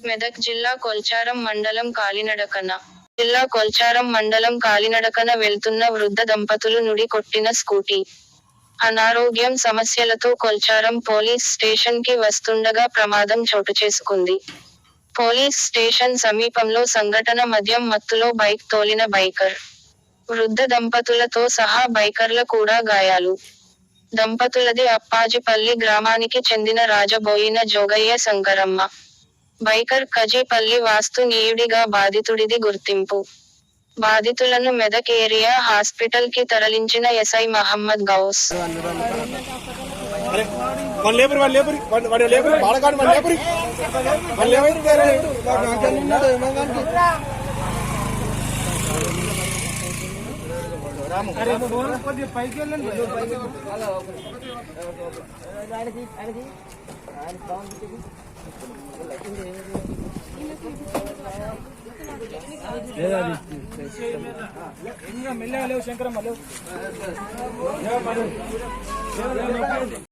మెదక్ జిల్లా కొల్చారం మండలం కాలినడకన వెళ్తున్న వృద్ధ దంపతులు నుడి కొట్టిన స్కూటీ. అనారోగ్యం సమస్యలతో కొల్చారం పోలీస్ స్టేషన్ కి వస్తుండగా ప్రమాదం చోటుచేసుకుంది. పోలీస్ స్టేషన్ సమీపంలో సంఘటన మద్యం మత్తులో బైక్ తోలిన బైకర్, వృద్ధ దంపతులతో సహా బైకర్ల కూడా గాయాలు. దంపతులది అప్పాజిపల్లి గ్రామానికి చెందిన రాజబోయిన జోగయ్య శంకరమ్మ. బైకర్ కజీపల్లి వాస్తునీయుడిగా బాధితుడిది గుర్తింపు. బాధితులను మెదక్ ఏరియా హాస్పిటల్ కి తరలించిన ఎస్ఐ మహమ్మద్ గౌస్. మెల్లగా లేవు శంకరమ్మ లేవు.